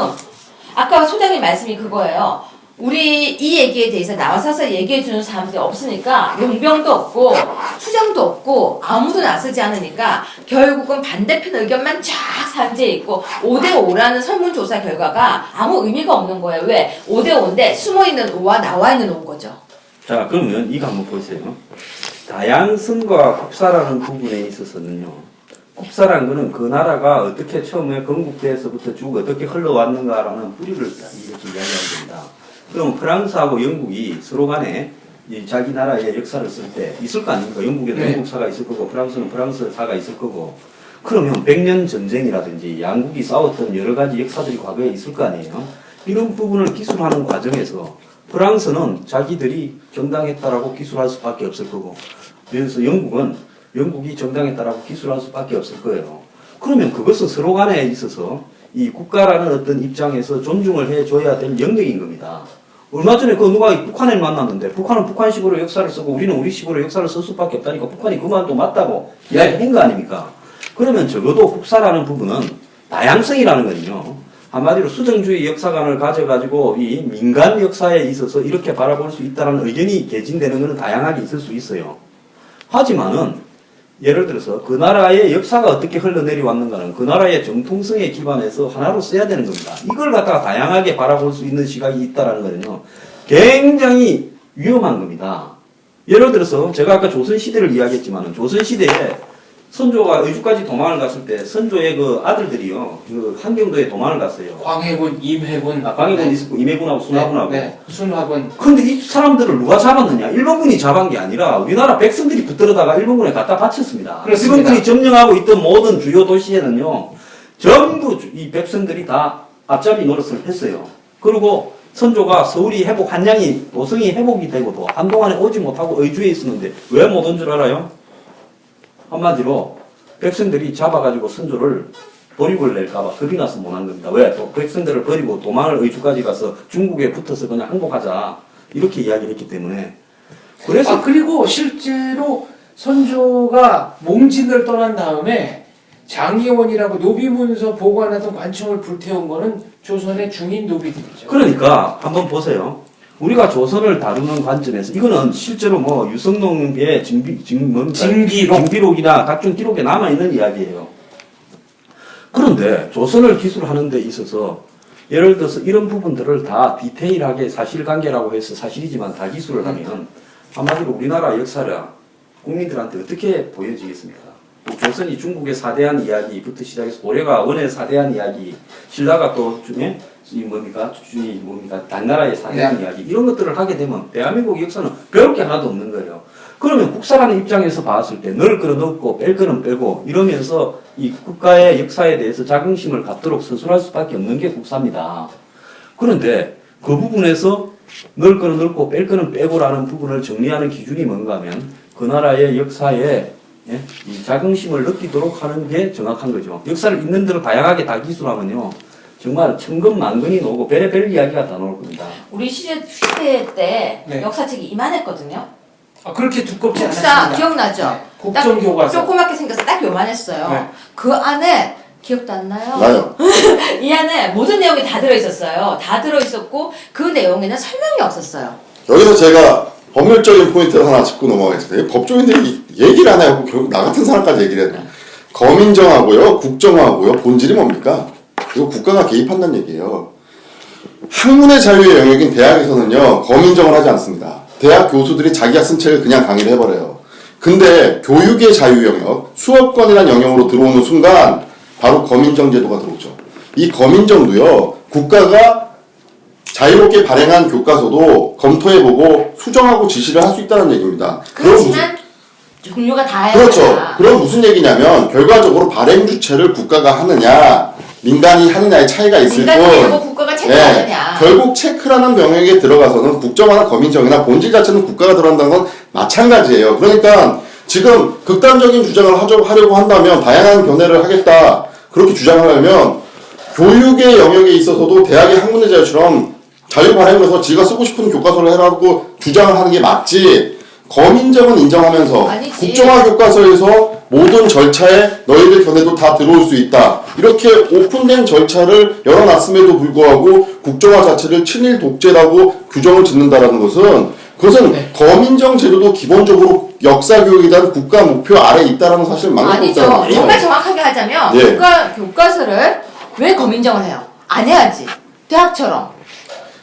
아까 소장님 말씀이 그거예요. 우리 이 얘기에 대해서 나와서 얘기해 주는 사람들이 없으니까 용병도 없고 수장도 없고 아무도 나서지 않으니까 결국은 반대편 의견만 쫙 산재해 있고 5대5라는 설문조사 결과가 아무 의미가 없는 거예요. 왜? 5대5인데 숨어있는 5와 나와 있는 5인 거죠. 자, 그러면 이거 한번 보세요. 다양성과 국사라는 부분에 있어서는요. 국사라는 거는 그 나라가 어떻게 처음에 건국대에서부터 쭉 어떻게 흘러왔는가라는 뿌리를 이렇게 이야기하는 겁니다. 그럼 프랑스하고 영국이 서로 간에 자기 나라의 역사를 쓸 때 있을 거 아닙니까? 영국에도 네. 영국사가 있을 거고 프랑스는 프랑스사가 있을 거고 그러면 100년 전쟁이라든지 양국이 싸웠던 여러 가지 역사들이 과거에 있을 거 아니에요? 이런 부분을 기술하는 과정에서 프랑스는 자기들이 정당했다라고 기술할 수밖에 없을 거고, 그래서 영국이 정당했다라고 기술할 수밖에 없을 거예요. 그러면 그것은 서로 간에 있어서 이 국가라는 어떤 입장에서 존중을 해줘야 될 영역인 겁니다. 얼마 전에 그 누가 북한을 만났는데 북한은 북한식으로 역사를 쓰고 우리는 우리식으로 역사를 쓸 수밖에 없다니까 북한이 그 말도 맞다고 이야기한 거 아닙니까? 그러면 적어도 국사라는 부분은 다양성이라는 거는요. 한마디로 수정주의 역사관을 가져가지고 이 민간 역사에 있어서 이렇게 바라볼 수 있다는 의견이 개진되는 것은 다양하게 있을 수 있어요. 하지만은 예를 들어서 그 나라의 역사가 어떻게 흘러내려왔는가는 그 나라의 정통성에 기반해서 하나로 써야 되는 겁니다. 이걸 갖다가 다양하게 바라볼 수 있는 시각이 있다는 거는요. 굉장히 위험한 겁니다. 예를 들어서 제가 아까 조선시대를 이야기했지만은 조선시대에 선조가 의주까지 도망을 갔을 때 선조의 그 아들들이요. 그 한경도에 도망을 갔어요. 광해군, 임해군, 광해군 있었고 임해군하고 순화군하고. 네, 순화군. 근데 이 사람들을 누가 잡았느냐? 일본군이 잡은 게 아니라 우리나라 백성들이 붙들어다가 일본군에 갖다 바쳤습니다. 그렇습니다. 일본군이 점령하고 있던 모든 주요 도시에는요, 전부 이 백성들이 다 앞잡이 노릇을 했어요. 그리고 선조가 서울이 회복, 한양이, 도성이 회복이 되고도 한동안에 오지 못하고 의주에 있었는데 왜 못 온 줄 알아요? 한마디로 백성들이 잡아가지고 선조를 도륙을 낼까봐 겁이 나서 못 한 겁니다. 왜? 또 백성들을 버리고 도망을 의주까지 가서 중국에 붙어서 그냥 항복하자 이렇게 이야기를 했기 때문에 그래서 그리고 실제로 선조가 몽진을 떠난 다음에 장기원이라고 노비문서 보관하던 관청을 불태운 거는 조선의 중인 노비들이죠. 그러니까 한번 보세요. 우리가 조선을 다루는 관점에서 이거는 실제로 뭐 유성룡의 징비록이나 각종 기록에 남아있는 이야기예요. 그런데 조선을 기술하는 데 있어서 예를 들어서 이런 부분들을 다 디테일하게 사실관계라고 해서 사실이지만 다 기술을 하면 한마디로 우리나라 역사를 국민들한테 어떻게 보여지겠습니까? 뭐 조선이 중국의 사대한 이야기부터 시작해서 고려가 원의 사대한 이야기, 신라가 또 중에 단나라의 사대한 이야기 이런 것들을 하게 되면 대한민국 역사는 배울 게 하나도 없는 거예요. 그러면 국사라는 입장에서 봤을 때 넣을 거는 넣고 뺄 거는 빼고 이러면서 이 국가의 역사에 대해서 자긍심을 갖도록 서술할 수밖에 없는 게 국사입니다. 그런데 그 부분에서 넣을 거는 넣고 뺄 거는 빼고라는 부분을 정리하는 기준이 뭔가 하면 그 나라의 역사에 이 자긍심을 느끼도록 하는 게 정확한 거죠. 역사를 있는 대로 다양하게 다 기술하면요. 정말 천근만근이 나오고 별의별 이야기가 다 나올 겁니다. 우리 시대 때 네. 역사책이 이만했거든요. 그렇게 두껍지 국사 않았습니다. 기억나죠? 네. 국정교과서. 조그맣게 생겨서 딱 요만했어요. 네. 그 안에 기억도 안 나요? 나요. 이 안에 모든 내용이 다 들어있었어요. 다 들어있었고 그 내용에는 설명이 없었어요. 여기서 제가 법률적인 포인트를 하나 짚고 넘어가겠습니다. 법조인들이 얘기를 안 해요. 결국 나 같은 사람까지 얘기를 해요. 거민정하고요, 국정하고요, 본질이 뭡니까? 이거 국가가 개입한다는 얘기예요. 학문의 자유의 영역인 대학에서는요, 거민정을 하지 않습니다. 대학 교수들이 자기가 쓴 책을 그냥 강의를 해버려요. 근데 교육의 자유 영역, 수업권이라는 영역으로 들어오는 순간 바로 거민정 제도가 들어오죠. 이 거민정도요, 국가가 자유롭게 발행한 교과서도 검토해보고 수정하고 지시를 할 수 있다는 얘기입니다. 그렇지만 종류가 다양하다. 그렇죠. 그럼 무슨 얘기냐면 결과적으로 발행 주체를 국가가 하느냐 민간이 하느냐의 차이가 있을 민간이 뿐 하고 국가가 체크하느냐. 결국 체크라는 병역에 들어가서는 국정화나 거민정이나 본질 자체는 국가가 들어간다는 건 마찬가지예요. 그러니까 지금 극단적인 주장을 하려고 한다면 다양한 견해를 하겠다 그렇게 주장을 하려면 교육의 영역에 있어서도 대학의 학문의 자유처럼 자유 발행을 해서 지가 쓰고 싶은 교과서를 해라고 주장을 하는 게 맞지. 거민정은 인정하면서 아니지. 국정화 교과서에서 모든 절차에 너희들 견해도 다 들어올 수 있다. 이렇게 오픈된 절차를 열어놨음에도 불구하고 국정화 자체를 친일 독재라고 규정을 짓는다라는 것은 그것은 네. 거민정 제도도 기본적으로 역사 교육에 대한 국가 목표 아래에 있다라는 사실을 막을 수 아니죠. 있다는 거예요. 정말 정확하게 하자면 예. 교과서를 왜 거민정을 해요? 안 해야지. 대학처럼.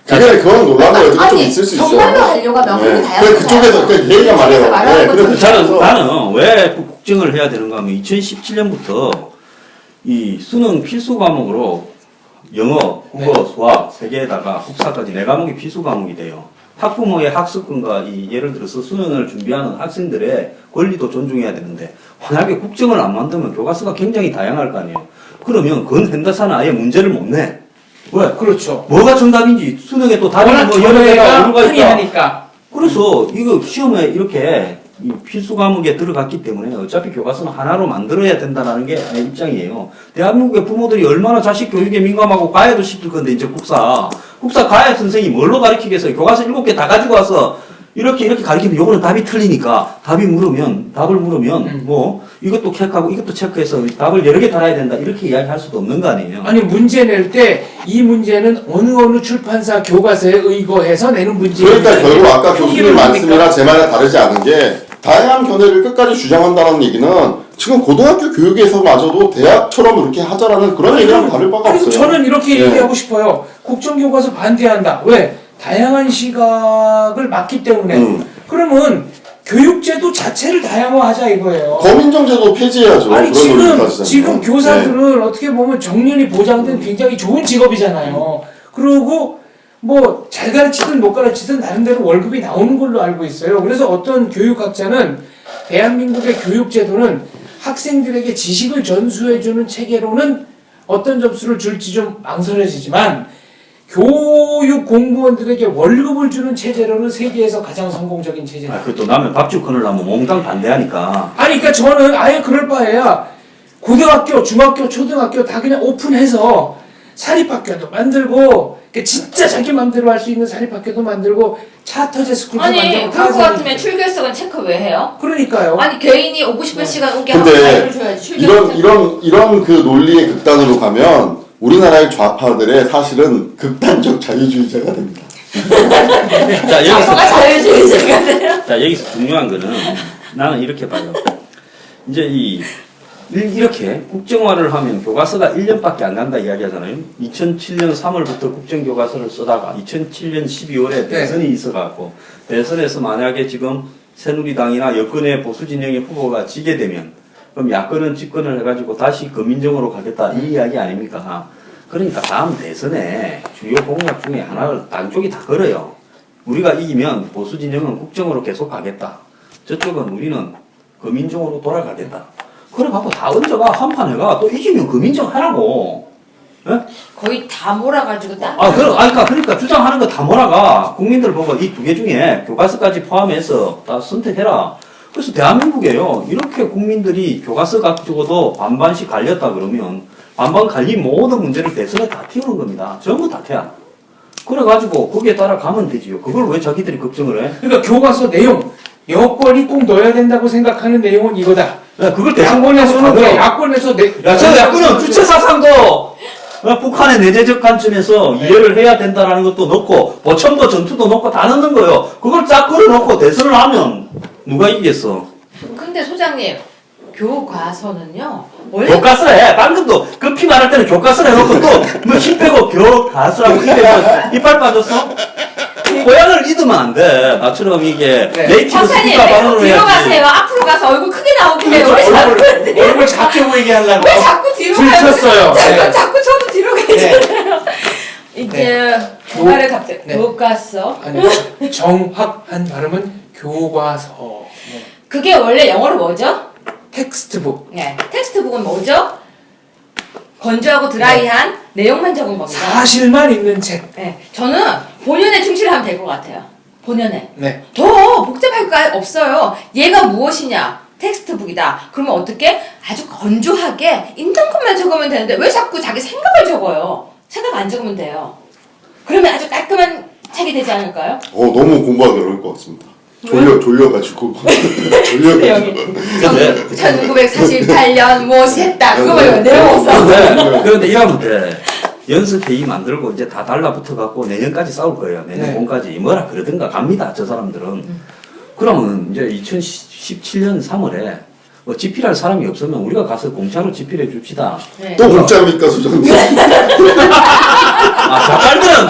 그건 논란의 여지가 좀 아니, 있을 수 있어요. 정말로 하려고 하면 그게 다양한 그래, 그쪽에서 그 얘기가 말해요. 말하는 그래서 것처럼. 나는 왜 국정을 해야 되는가 하면 2017년부터 이 수능 필수 과목으로 영어, 국어, 수학 세 개에다가 국사까지 네 과목이 필수 과목이 돼요. 학부모의 학습권과 예를 들어서 수능을 준비하는 학생들의 권리도 존중해야 되는데 만약에 국정을 안 만들면 교과서가 굉장히 다양할 거 아니에요. 그러면 그건 현대사는 아예 문제를 못 내. 왜? 그렇죠. 뭐가 정답인지 수능에 또 답이 워낙 뭐 여러 개가 견해가 오류가 흔히 있다. 하니까. 그래서 이거 시험에 이렇게 이 필수 과목에 들어갔기 때문에 어차피 교과서는 하나로 만들어야 된다는 게 내 입장이에요. 대한민국의 부모들이 얼마나 자식 교육에 민감하고 가해도 시킬 건데 이제 국사 가해 선생이 뭘로 가르치겠어요? 교과서 7개 다 가지고 와서 이렇게 가르치면 요거는 답이 틀리니까 답을 물으면 뭐 이것도 체크하고 이것도 체크해서 답을 여러 개 달아야 된다 이렇게 이야기할 수도 없는 거 아니에요. 아니 문제 낼 때 이 문제는 어느 출판사 교과서에 의거해서 내는 문제예요. 그러니까 결국 아까 교수님 표기를 말씀이랑 제 말이 다르지 않은 게 다양한 견해를 끝까지 주장한다는 얘기는 지금 고등학교 교육에서마저도 대학처럼 이렇게 하자라는 그런 얘기랑 다를 바가 그리고 없어요. 저는 이렇게 예. 얘기하고 싶어요. 국정교과서 반대한다. 왜? 다양한 시각을 맡기 때문에. 그러면 교육제도 자체를 다양화하자 이거예요. 거민정제도 폐지해야죠. 아니 그런 논리 지금 따지자면. 교사들은 어떻게 보면 정년이 보장된 굉장히 좋은 직업이잖아요. 그리고 뭐 잘 가르치든 못 가르치든 나름대로 월급이 나오는 걸로 알고 있어요. 그래서 어떤 교육학자는 대한민국의 교육제도는 학생들에게 지식을 전수해주는 체계로는 어떤 점수를 줄지 좀 망설여지지만 교육 공무원들에게 월급을 주는 체제로는 세계에서 가장 성공적인 체제다. 아, 그것도 남의 밥줄 끊으려면 몽땅 반대하니까. 아니 그러니까 저는 아예 그럴 바에야 고등학교, 중학교, 초등학교 다 그냥 오픈해서 사립학교도 만들고 그러니까 진짜 자기 마음대로 할 수 있는 사립학교도 만들고 차터제 스쿨도 아니 만들고 그럴 것 다 같으면 출결석은 체크 왜 해요? 그러니까요. 아니 개인이 오고 싶은 시간 오게 하고 근데 자유를 줘야지. 출결석 체크. 이런 그 논리의 극단으로 가면 우리나라의 좌파들의 사실은 극단적 자유주의자가 됩니다. 자, 좌파가 자유주의자가 돼요. 자, 여기서 중요한 거는 나는 이렇게 봐요. 이제 이렇게 국정화를 하면 교과서가 1년밖에 안 간다 이야기 하잖아요. 2007년 3월부터 국정교과서를 쓰다가 2007년 12월에 대선이 있어갖고 대선에서 만약에 지금 새누리당이나 여권의 보수진영의 후보가 지게 되면 그럼 야권은 집권을 해가지고 다시 거민정으로 가겠다 이 이야기 아닙니까? 그러니까 다음 대선에 주요 공약 중에 하나를 단쪽이 다 걸어요. 우리가 이기면 보수진영은 국정으로 계속 가겠다. 저쪽은 우리는 거민정으로 돌아가겠다. 그래갖고 다 얹어가 한판 해가 또 이기면 거민정 하라고. 예? 거의 다 몰아가지고 딱. 그러니까 주장하는 거 다 몰아가. 국민들 보고 이 두 개 중에 교과서까지 포함해서 다 선택해라. 그래서 대한민국에요. 이렇게 국민들이 교과서 가지고도 반반씩 갈렸다 그러면 반반 갈린 모든 문제를 대선에 다 띄우는 겁니다. 전부 다 태야. 그래가지고 거기에 따라 가면 되지요. 그걸 왜 자기들이 걱정을 해? 그러니까 교과서 내용 여권이 꼭 넣어야 된다고 생각하는 내용은 이거다. 야, 그걸 대선 야권에서는 거야. 야권에서 저 야권은 주체사상도 북한의 내재적 관점에서 이해를 해야 된다는 것도 넣고 보천도 전투도 넣고 다 넣는 거예요. 그걸 쫙 걸어놓고 대선을 하면 누가 이기겠어? 근데 소장님 교과서는요 원래 교과서에 방금도 급히 말할 때는 교과서를 해놓고 또 뭐 힘 빼고 교과서라고 이빨 빠졌어? 고향을 잊으면 안 돼. 나처럼 이게 네. 네이티브 박사님 스피커 발언을 뒤로 해야지. 가세요. 앞으로 가서 얼굴 크게 나오긴 해요. 왜 자꾸 얼굴 작게 보이게 하려고. 왜 자꾸 뒤로 가요? 들켰어요. 네. 자꾸 저도 뒤로 가잖아요. 이제 대화를 갑자기 네. 교과서 아니 정확한 발음은 교과서. 네. 그게 원래 영어로 뭐죠? 텍스트북. 네. 텍스트북은 뭐죠? 건조하고 드라이한 내용만 적은 겁니다. 사실만 있는 책. 네. 저는 본연에 충실하면 될 것 같아요. 본연에. 네. 더 복잡할 거 없어요. 얘가 무엇이냐? 텍스트북이다. 그러면 어떻게? 아주 건조하게 있는 것만 적으면 되는데 왜 자꾸 자기 생각을 적어요? 생각 안 적으면 돼요. 그러면 아주 깔끔한 책이 되지 않을까요? 너무 공부하기 어려울 것 같습니다. 졸려가지고. 졸려가지고. 1948년 무엇이 했다. 그거 말고 내용 없어. 그런데 이러면 돼. 연습회의 만들고 이제 다 달라붙어갖고 내년까지 싸울 거예요. 내년 네. 봄까지 뭐라 그러든가 갑니다. 저 사람들은. 그러면 이제 2017년 3월에 뭐 집필할 사람이 없으면 우리가 가서 공짜로 집필해 줍시다. 네. 또 공짜입니까, 소장님? 좌빨들은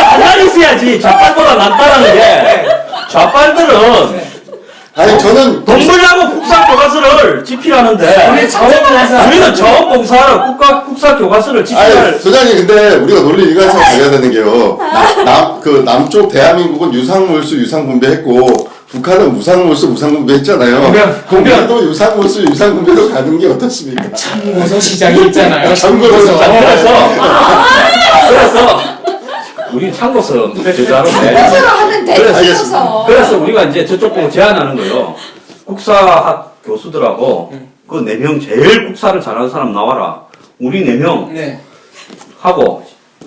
가만히 있어야지. 좌빨보다 낫다라는 게 좌빨들은 아니, 저는 돈 벌려고 국사 교과서를 집필하는데 우리 자원봉사. 우리는 자원봉사하러 국사 교과서를 집필할 아니, 소장님, 근데 우리가 논리 일관성 가져야 되는 게요. 남쪽 대한민국은 유상물수 유상분배했고, 북한은 무상물수 무상분배했잖아요. 그러면 또 유상물수 유상분배로 가는 게 어떻습니까? 참고서 시장이 있잖아요. 참고서 시장. 그래서 그래서 우리 참고서 제자로네. 서로 하면 돼. 그래서- 서서. 그래서 우리가 이제 저쪽 보고 제안하는 거요. 국사학 교수들하고 그 4명 제일 국사를 잘하는 사람 나와라. 우리 4명 네. 하고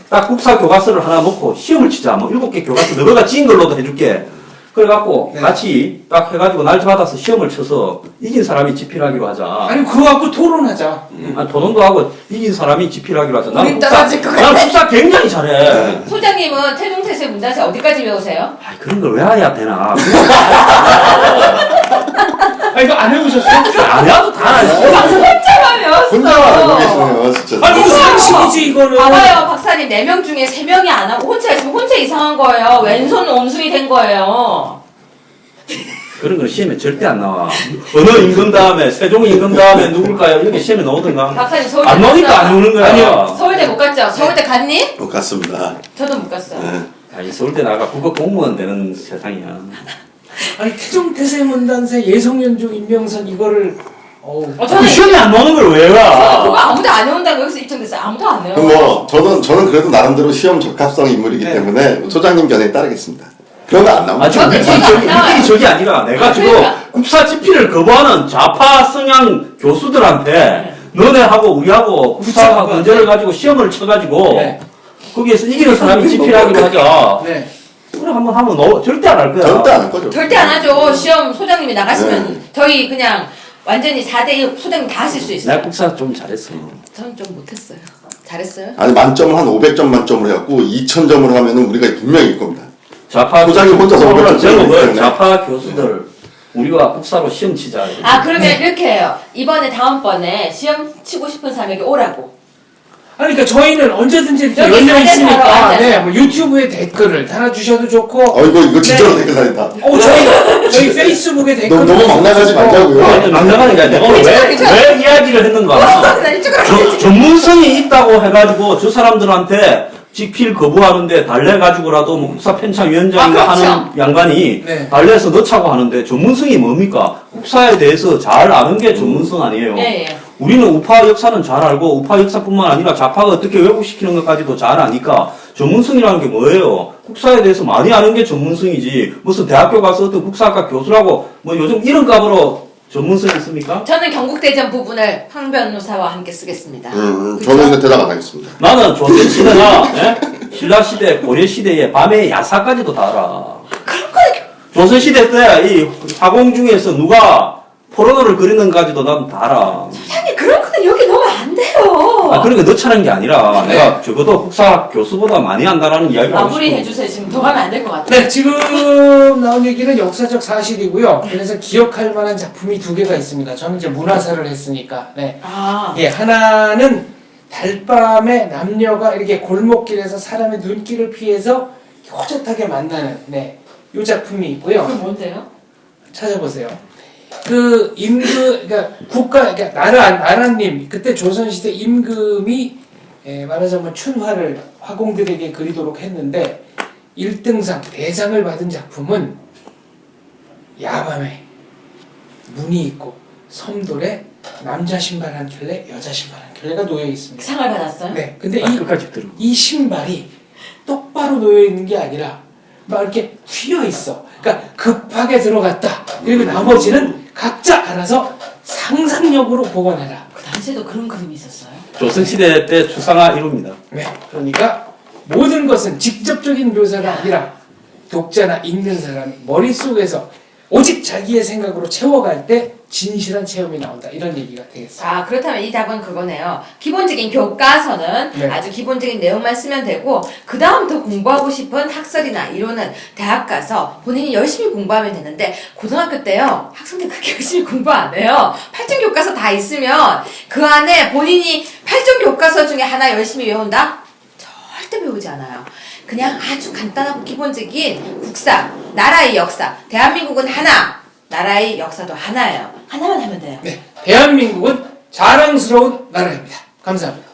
딱 국사 교과서를 하나 놓고 시험을 치자. 뭐 7개 교과서 너가 지은 걸로도 해줄게. 그래갖고 네. 같이 딱 해가지고 날짜 받아서 시험을 쳐서 이긴 사람이 집필하기로 하자. 아니 그거 갖고 토론하자. 아니, 도전도 하고 이긴 사람이 집필하기로 하자. 우린 떨어질 것 같아. 난 국사 굉장히 잘해. 소장님은 태종태세 문단세 어디까지 배우세요? 아이, 그런 걸 왜 해야 되나. 아 이거 안 해보셨어요? 안 해도 다 알지. 혼자만 배웠어. 혼자만 알고 계시네요, 진짜. 아니 이거 상식이지 이거는. 봐봐요, 박사님. 4명 중에 3명이 안 하고 혼자 있으면 혼자 이상한 거예요. 왼손 원숭이 된 거예요. 그런 건 시험에 절대 안 나와. 어느 임금 다음에, 세종 임금 다음에 누굴까요? 이렇게 시험에 나오던가. 박사님 서울대 안 나오니까 안 오는 거야. 아니요. 서울대 못 갔죠? 서울대 갔니? 못 갔습니다. 저도 못 갔어요. 네. 아니, 서울대 나가 국어 공무원 되는 세상이야. 아니 태종태세 문단세 예성연조 임명선 이거를 어우. 어, 그 저는 시험에 안 나오는 걸 왜 그거 가? 아무도 안 해온다고 여기서 입증됐어요. 아무도 안 해요. 뭐 저는 그래도 나름대로 시험 적합성 인물이기 네. 때문에 소장님 견해에 따르겠습니다. 그러면 안 나옵니다. 아, 지금 저도 미팅이 저도 안 나와요. 저기 아니라 내가 지금 그러니까. 국사 집필을 거부하는 좌파 성향 교수들한테 너네하고 우리하고 국사 그쵸. 문제를 가지고 시험을 쳐가지고 네. 거기에서 이기는 사람이 집필하기로 하자. 네. 그래 한번 하면 너 절대 안 할 거야. 절대 안 할 거죠. 절대 안 하죠. 시험 소장님이 나가시면 네. 저희 그냥 완전히 4대1 소장님 다 하실 수 있어요. 나 국사 좀 잘했어. 저는 좀 못했어요. 잘했어요? 아니 만점을 한 500점 만점으로 해갖고 2000점을 하면은 우리가 분명히 이길 겁니다. 좌파 소장님 혼자서 오늘 오늘 제목을 때문에. 좌파 교수들 우리가 국사로 시험 치자. 이렇게. 아 그러면 이렇게 해요. 이번에 다음번에 시험 치고 싶은 사람에게 오라고. 아니 그러니까 저희는 언제든지 이렇게 여기 열려 사진 바로 있으니까 앉아서. 네, 뭐 유튜브에 댓글을 달아주셔도 좋고 이거 진짜로 네. 댓글 달린다. 저희 페이스북에 댓글 너무 막 나가지 말자고요. 아니, 망나가는 게 아니라 내가 왜 이야기를 했는가. 나 이쪽으로 전문성이 있다고 해가지고 저 사람들한테 직필 거부하는데 달래가지고라도 뭐 국사 편찬위원장인가 아, 그렇죠. 하는 양반이 네. 달래서 넣자고 하는데 전문성이 뭡니까? 국사에 대해서 잘 아는 게 전문성 아니에요. 예, 예. 우리는 우파 역사는 잘 알고 우파 역사뿐만 아니라 좌파가 어떻게 왜곡시키는 것까지도 잘 아니까 전문성이라는 게 뭐예요? 국사에 대해서 많이 아는 게 전문성이지 무슨 대학교 가서 어떤 국사학과 교수라고 뭐 요즘 이런 값으로 전문성이 있습니까? 저는 경국대전 부분을 황 변호사와 함께 쓰겠습니다. 저는 이제 대답 안 하겠습니다. 나는 조선시대나 예? 신라시대, 고려시대에 밤에 야사까지도 다 알아. 조선시대 때 이 화공 중에서 누가 포르노를 그리는가지도 난 다 알아. 소장님 그런 거는 여기 넣으면 안 돼요. 아, 그러니까 넣자는 게 아니라 내가 적어도 국사 교수보다 많이 한다라는 이야기를 하고 마무리 싶어. 해주세요. 지금 더 가면 안 될 것 같아요. 네, 지금 나온 얘기는 역사적 사실이고요. 그래서 기억할 만한 작품이 2개가 있습니다. 저는 이제 문화사를 했으니까. 네. 아, 예, 하나는 달밤에 남녀가 이렇게 골목길에서 사람의 눈길을 피해서 호젓하게 만나는 네, 이 작품이 있고요. 그게 뭔데요? 찾아보세요. 그 임금, 그러니까 그러니까 나라님 그때 조선시대 임금이 말하자면 춘화를 화공들에게 그리도록 했는데 1등상 대상을 받은 작품은 야밤에 문이 있고 섬돌에 남자 신발 한 켤레, 여자 신발 한 켤레가 놓여 있습니다. 상을 받았어요? 네, 근데 아, 끝까지 들어. 이 신발이 똑바로 놓여 있는 게 아니라 막 이렇게 휘어 있어. 그러니까 급하게 들어갔다. 그리고 나머지는 각자 알아서 상상력으로 복원해라. 그 당시에도 그런 그림이 있었어요? 조선시대 때 추상화 이룹니다. 네, 그러니까 모든 것은 직접적인 묘사가 아니라 독자나 읽는 사람이 머릿속에서 오직 자기의 생각으로 채워갈 때 진실한 체험이 나온다. 이런 얘기가 되겠습니다. 아, 그렇다면 이 답은 그거네요. 기본적인 교과서는 네. 아주 기본적인 내용만 쓰면 되고 그 다음 더 공부하고 싶은 학설이나 이론은 대학 가서 본인이 열심히 공부하면 되는데 고등학교 때요. 학생들 그렇게 열심히 공부 안 해요. 8점 교과서 다 있으면 그 안에 본인이 8점 교과서 중에 하나 열심히 외운다? 절대 배우지 않아요. 그냥 아주 간단하고 기본적인 국사, 나라의 역사. 대한민국은 하나, 나라의 역사도 하나예요. 하나만 하면 돼요. 네, 대한민국은 자랑스러운 나라입니다. 감사합니다.